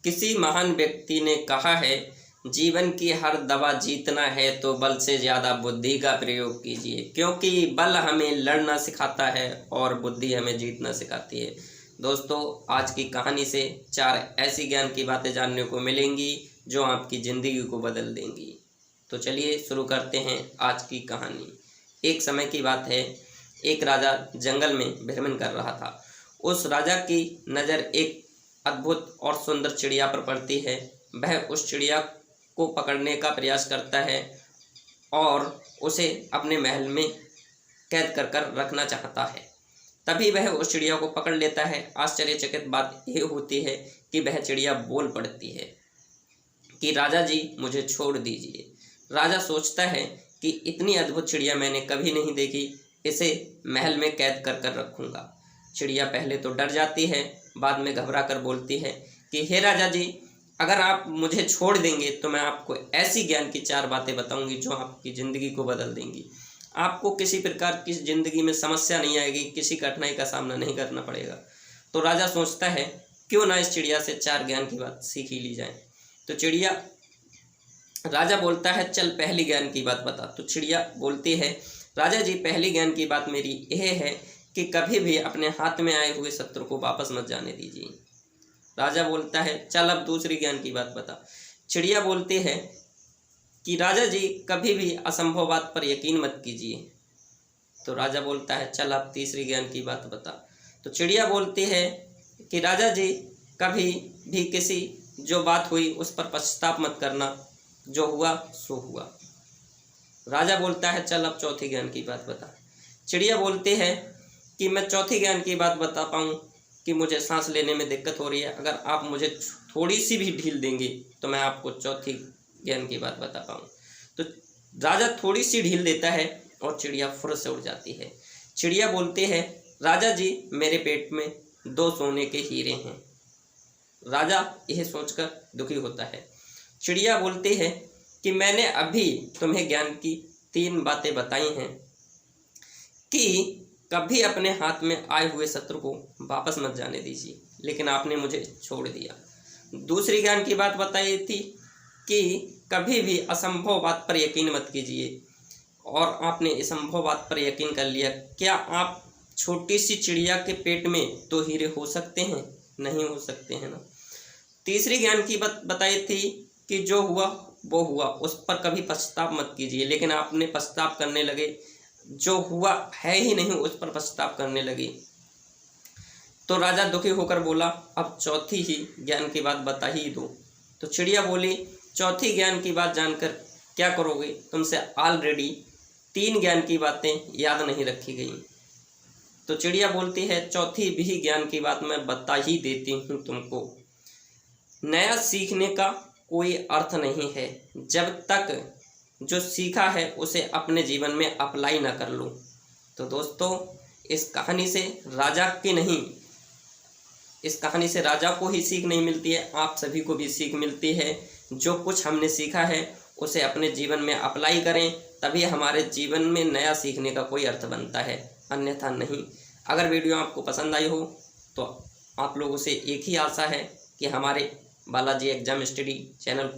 किसी महान व्यक्ति ने कहा है, जीवन की हर दवा जीतना है तो बल से ज़्यादा बुद्धि का प्रयोग कीजिए, क्योंकि बल हमें लड़ना सिखाता है और बुद्धि हमें जीतना सिखाती है। दोस्तों, आज की कहानी से 4 ऐसी ज्ञान की बातें जानने को मिलेंगी जो आपकी ज़िंदगी को बदल देंगी। तो चलिए शुरू करते हैं आज की कहानी। एक समय की बात है, एक राजा जंगल में भ्रमण कर रहा था। उस राजा की नज़र एक अद्भुत और सुंदर चिड़िया पर पड़ती है। वह उस चिड़िया को पकड़ने का प्रयास करता है और उसे अपने महल में कैद कर कर रखना चाहता है। तभी वह उस चिड़िया को पकड़ लेता है। आश्चर्यचकित बात यह होती है कि वह चिड़िया बोल पड़ती है कि राजा जी, मुझे छोड़ दीजिए। राजा सोचता है कि इतनी अद्भुत चिड़िया मैंने कभी नहीं देखी, इसे महल में कैद कर कर रखूँगा। चिड़िया पहले तो डर जाती है, बाद में घबरा कर बोलती है कि हे राजा जी, अगर आप मुझे छोड़ देंगे तो मैं आपको ऐसी ज्ञान की 4 बातें बताऊंगी जो आपकी ज़िंदगी को बदल देंगी। आपको किसी प्रकार की ज़िंदगी में समस्या नहीं आएगी, किसी कठिनाई का सामना नहीं करना पड़ेगा। तो राजा सोचता है, क्यों ना इस चिड़िया से 4 ज्ञान की बात सीख ही ली जाए। तो राजा बोलता है, चल पहली ज्ञान की बात बता। तो चिड़िया बोलती है, राजा जी, पहली ज्ञान की बात मेरी यह है कि कभी भी अपने हाथ में आए हुए शत्रु को वापस मत जाने दीजिए। राजा बोलता है, चल अब दूसरी ज्ञान की बात बता। चिड़िया बोलती है कि राजा जी, कभी भी असंभव बात पर यकीन मत कीजिए। तो राजा बोलता है, चल अब तीसरी ज्ञान की बात बता। तो चिड़िया बोलती है कि राजा जी, कभी भी किसी जो बात हुई उस पर पश्चाताप मत करना, जो हुआ सो हुआ। राजा बोलता है, चल अब चौथी ज्ञान की बात बता। चिड़िया बोलती है कि मैं चौथी ज्ञान की बात बता पाऊँ कि मुझे सांस लेने में दिक्कत हो रही है, अगर आप मुझे थोड़ी सी भी ढील देंगे तो मैं आपको चौथी ज्ञान की बात बता पाऊँ। तो राजा थोड़ी सी ढील देता है और चिड़िया फुर्र से उड़ जाती है। चिड़िया बोलती है, राजा जी, मेरे पेट में 2 सोने के हीरे हैं। राजा यह सोचकर दुखी होता है। चिड़िया बोलती है कि मैंने अभी तुम्हें ज्ञान की 3 बातें बताई हैं कि कभी अपने हाथ में आए हुए शत्रु को वापस मत जाने दीजिए, लेकिन आपने मुझे छोड़ दिया। दूसरी ज्ञान की बात बताई थी कि कभी भी असंभव बात पर यकीन मत कीजिए, और आपने असंभव बात पर यकीन कर लिया। क्या आप छोटी सी चिड़िया के पेट में 2 हीरे हो सकते हैं? नहीं हो सकते हैं ना। तीसरी ज्ञान की बात बताई थी कि जो हुआ वो हुआ, उस पर कभी पश्चाताप मत कीजिए, लेकिन आपने पश्चाताप करने लगे। जो हुआ है ही नहीं उस पर पश्चाताप करने लगी। तो राजा दुखी होकर बोला, अब चौथी ही ज्ञान की बात बता ही दो। तो चिड़िया बोली, चौथी ज्ञान की बात जानकर क्या करोगे? तुमसे ऑलरेडी 3 ज्ञान की बातें याद नहीं रखी गई। तो चिड़िया बोलती है, चौथी भी ज्ञान की बात मैं बता ही देती हूँ तुमको। नया सीखने का कोई अर्थ नहीं है जब तक जो सीखा है उसे अपने जीवन में अप्लाई ना कर लो। तो दोस्तों, इस कहानी से राजा को ही सीख नहीं मिलती है, आप सभी को भी सीख मिलती है। जो कुछ हमने सीखा है उसे अपने जीवन में अप्लाई करें, तभी हमारे जीवन में नया सीखने का कोई अर्थ बनता है, अन्यथा नहीं। अगर वीडियो आपको पसंद आई हो तो आप लोगों से एक ही आशा है कि हमारे बालाजी एग्जाम स्टडी चैनल को